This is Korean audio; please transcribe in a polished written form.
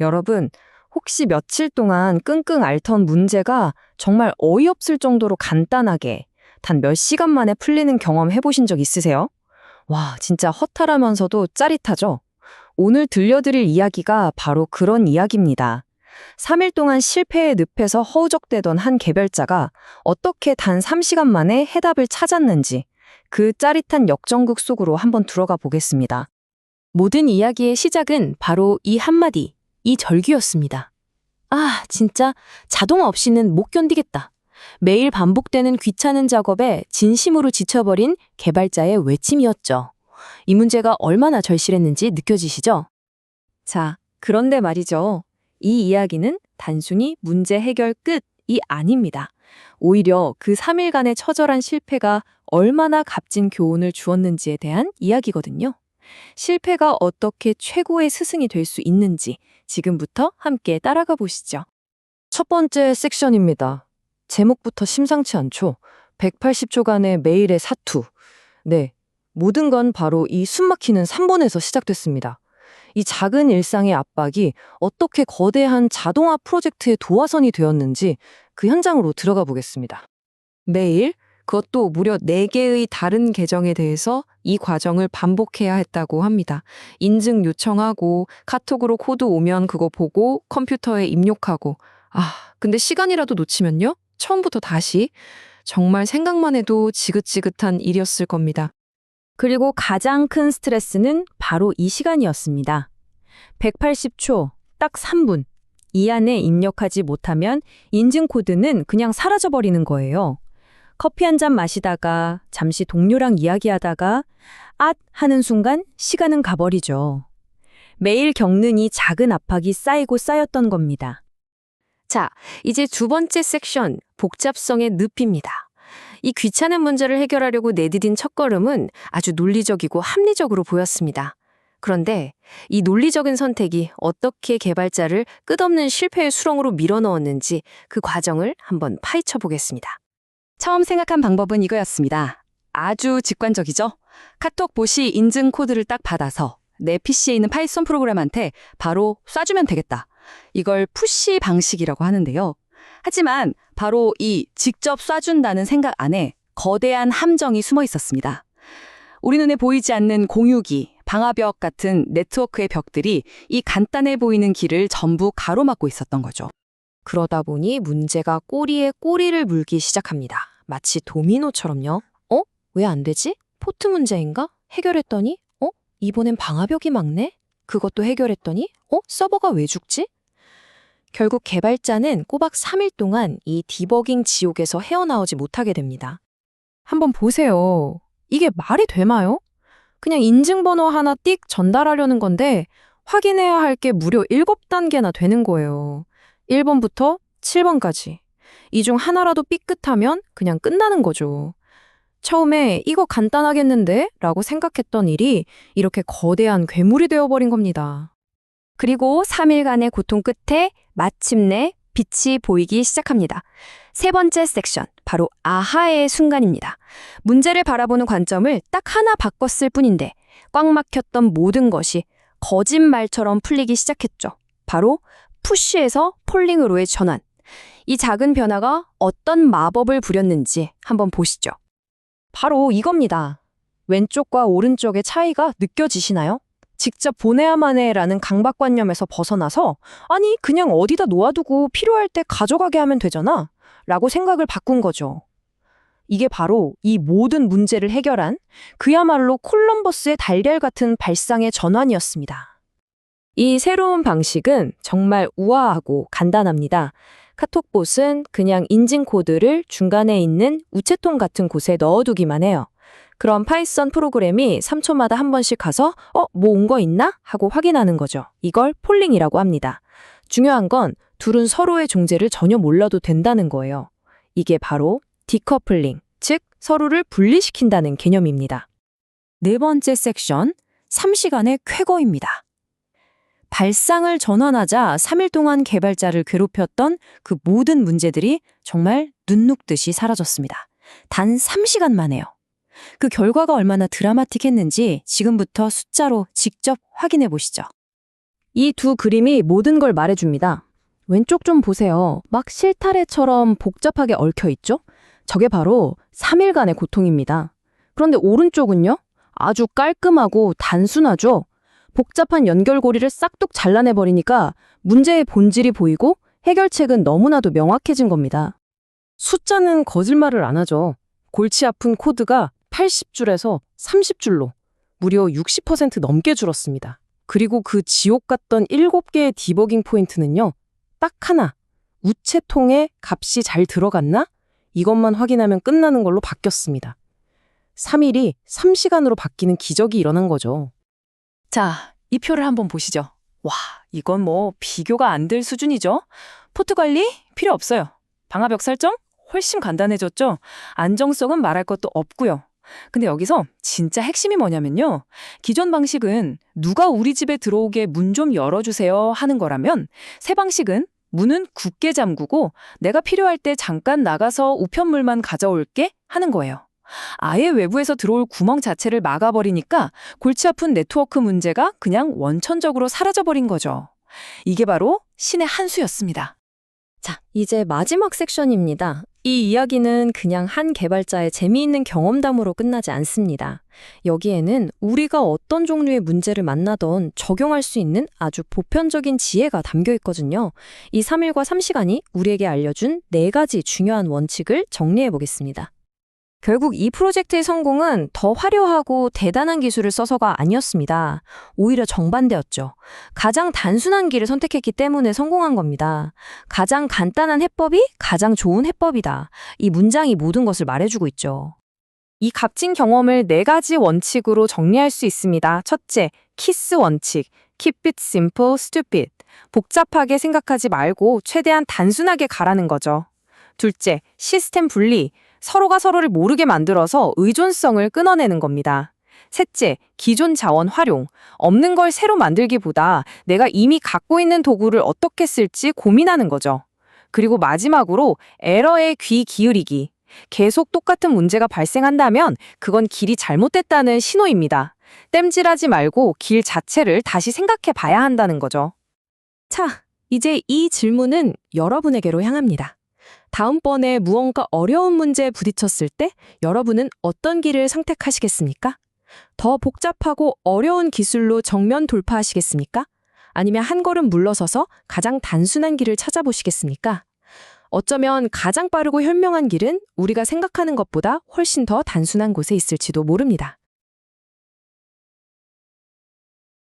여러분, 혹시 며칠 동안 끙끙 앓던 문제가 정말 어이없을 정도로 간단하게 단 몇 시간 만에 풀리는 경험 해보신 적 있으세요? 와, 진짜 허탈하면서도 짜릿하죠? 오늘 들려드릴 이야기가 바로 그런 이야기입니다. 3일 동안 실패의 늪에서 허우적대던 한 개별자가 어떻게 단 3시간 만에 해답을 찾았는지 그 짜릿한 역전극 속으로 한번 들어가 보겠습니다. 모든 이야기의 시작은 바로 이 한마디, 이 절규였습니다. 아, 진짜 자동화 없이는 못 견디겠다. 매일 반복되는 귀찮은 작업에 진심으로 지쳐버린 개발자의 외침이었죠. 이 문제가 얼마나 절실했는지 느껴지시죠? 자, 그런데 말이죠. 이 이야기는 단순히 문제 해결 끝이 아닙니다. 오히려 그 3일간의 처절한 실패가 얼마나 값진 교훈을 주었는지에 대한 이야기거든요. 실패가 어떻게 최고의 스승이 될 수 있는지 지금부터 함께 따라가 보시죠. 첫 번째 섹션입니다. 제목부터 심상치 않죠? 180초간의 매일의 사투. 네, 모든 건 바로 이 숨막히는 3번에서 시작됐습니다. 이 작은 일상의 압박이 어떻게 거대한 자동화 프로젝트의 도화선이 되었는지 그 현장으로 들어가 보겠습니다. 매일, 그것도 무려 4개의 다른 계정에 대해서 이 과정을 반복해야 했다고 합니다. 인증 요청하고 카톡으로 코드 오면 그거 보고 컴퓨터에 입력하고 근데 시간이라도 놓치면요? 처음부터 다시 정말 생각만 해도 지긋지긋한 일이었을 겁니다. 그리고 가장 큰 스트레스는 바로 이 시간이었습니다. 180초, 딱 3분. 이 안에 입력하지 못하면 인증 코드는 그냥 사라져버리는 거예요. 커피 한 잔 마시다가 잠시 동료랑 이야기하다가 하는 순간 시간은 가버리죠. 매일 겪는 이 작은 압박이 쌓이고 쌓였던 겁니다. 자, 이제 두 번째 섹션, 복잡성의 늪입니다. 이 귀찮은 문제를 해결하려고 내디딘 첫걸음은 아주 논리적이고 합리적으로 보였습니다. 그런데 이 논리적인 선택이 어떻게 개발자를 끝없는 실패의 수렁으로 밀어넣었는지 그 과정을 한번 파헤쳐 보겠습니다. 처음 생각한 방법은 이거였습니다. 아주 직관적이죠? 카톡 보시 인증 코드를 딱 받아서 내 PC에 있는 파이썬 프로그램한테 바로 쏴주면 되겠다. 이걸 푸시 방식이라고 하는데요. 하지만 바로 이 직접 쏴준다는 생각 안에 거대한 함정이 숨어 있었습니다. 우리 눈에 보이지 않는 공유기, 방화벽 같은 네트워크의 벽들이 이 간단해 보이는 길을 전부 가로막고 있었던 거죠. 그러다 보니 문제가 꼬리에 꼬리를 물기 시작합니다. 마치 도미노처럼요. 왜 안 되지? 포트 문제인가? 해결했더니 이번엔 방화벽이 막네? 그것도 해결했더니 서버가 왜 죽지? 결국 개발자는 꼬박 3일 동안 이 디버깅 지옥에서 헤어나오지 못하게 됩니다. 한번 보세요. 이게 말이 되나요? 그냥 인증번호 하나 띡 전달하려는 건데 확인해야 할 게 무려 7단계나 되는 거예요. 1번부터 7번까지. 이 중 하나라도 삐끗하면 그냥 끝나는 거죠. 처음에 이거 간단하겠는데? 라고 생각했던 일이 이렇게 거대한 괴물이 되어버린 겁니다. 그리고 3일간의 고통 끝에 마침내 빛이 보이기 시작합니다. 세 번째 섹션, 바로 아하의 순간입니다. 문제를 바라보는 관점을 딱 하나 바꿨을 뿐인데 꽉 막혔던 모든 것이 거짓말처럼 풀리기 시작했죠. 바로 푸시에서 폴링으로의 전환. 이 작은 변화가 어떤 마법을 부렸는지 한번 보시죠. 바로 이겁니다. 왼쪽과 오른쪽의 차이가 느껴지시나요? 직접 보내야만 해라는 강박관념에서 벗어나서 그냥 어디다 놓아두고 필요할 때 가져가게 하면 되잖아 라고 생각을 바꾼 거죠. 이게 바로 이 모든 문제를 해결한 그야말로 콜럼버스의 달걀 같은 발상의 전환이었습니다. 이 새로운 방식은 정말 우아하고 간단합니다. 카톡봇은 그냥 인증 코드를 중간에 있는 우체통 같은 곳에 넣어두기만 해요. 그럼 파이썬 프로그램이 3초마다 한 번씩 가서 뭐 온 거 있나? 하고 확인하는 거죠. 이걸 폴링이라고 합니다. 중요한 건 둘은 서로의 존재를 전혀 몰라도 된다는 거예요. 이게 바로 디커플링, 즉 서로를 분리시킨다는 개념입니다. 네 번째 섹션, 3시간의 쾌거입니다. 발상을 전환하자 3일 동안 개발자를 괴롭혔던 그 모든 문제들이 정말 눈 녹듯이 사라졌습니다. 단 3시간 만에요. 그 결과가 얼마나 드라마틱했는지 지금부터 숫자로 직접 확인해 보시죠. 이 두 그림이 모든 걸 말해줍니다. 왼쪽 좀 보세요. 막 실타래처럼 복잡하게 얽혀 있죠? 저게 바로 3일간의 고통입니다. 그런데 오른쪽은요? 아주 깔끔하고 단순하죠? 복잡한 연결고리를 싹둑 잘라내버리니까 문제의 본질이 보이고 해결책은 너무나도 명확해진 겁니다. 숫자는 거짓말을 안 하죠. 골치 아픈 코드가 80줄에서 30줄로 무려 60% 넘게 줄었습니다. 그리고 그 지옥 같던 7개의 디버깅 포인트는요. 딱 하나, 우체통에 값이 잘 들어갔나? 이것만 확인하면 끝나는 걸로 바뀌었습니다. 3일이 3시간으로 바뀌는 기적이 일어난 거죠. 자, 이 표를 한번 보시죠. 와, 이건 뭐 비교가 안 될 수준이죠? 포트 관리 필요 없어요. 방화벽 설정 훨씬 간단해졌죠? 안정성은 말할 것도 없고요. 근데 여기서 진짜 핵심이 뭐냐면요. 기존 방식은 누가 우리 집에 들어오게 문 좀 열어주세요 하는 거라면 새 방식은 문은 굳게 잠그고 내가 필요할 때 잠깐 나가서 우편물만 가져올게 하는 거예요. 아예 외부에서 들어올 구멍 자체를 막아버리니까 골치 아픈 네트워크 문제가 그냥 원천적으로 사라져버린 거죠. 이게 바로 신의 한 수였습니다. 자, 이제 마지막 섹션입니다. 이 이야기는 그냥 한 개발자의 재미있는 경험담으로 끝나지 않습니다. 여기에는 우리가 어떤 종류의 문제를 만나던 적용할 수 있는 아주 보편적인 지혜가 담겨 있거든요. 이 3일과 3시간이 우리에게 알려준 4가지 중요한 원칙을 정리해 보겠습니다. 결국 이 프로젝트의 성공은 더 화려하고 대단한 기술을 써서가 아니었습니다. 오히려 정반대였죠. 가장 단순한 길을 선택했기 때문에 성공한 겁니다. 가장 간단한 해법이 가장 좋은 해법이다. 이 문장이 모든 것을 말해주고 있죠. 이 값진 경험을 4가지 원칙으로 정리할 수 있습니다. 첫째, 키스 원칙. Keep it simple, stupid. 복잡하게 생각하지 말고 최대한 단순하게 가라는 거죠. 둘째, 시스템 분리. 서로가 서로를 모르게 만들어서 의존성을 끊어내는 겁니다. 셋째, 기존 자원 활용. 없는 걸 새로 만들기보다 내가 이미 갖고 있는 도구를 어떻게 쓸지 고민하는 거죠. 그리고 마지막으로 에러에 귀 기울이기. 계속 똑같은 문제가 발생한다면 그건 길이 잘못됐다는 신호입니다. 땜질하지 말고 길 자체를 다시 생각해 봐야 한다는 거죠. 자, 이제 이 질문은 여러분에게로 향합니다. 다음번에 무언가 어려운 문제에 부딪혔을 때 여러분은 어떤 길을 선택하시겠습니까? 더 복잡하고 어려운 기술로 정면 돌파하시겠습니까? 아니면 한 걸음 물러서서 가장 단순한 길을 찾아보시겠습니까? 어쩌면 가장 빠르고 현명한 길은 우리가 생각하는 것보다 훨씬 더 단순한 곳에 있을지도 모릅니다.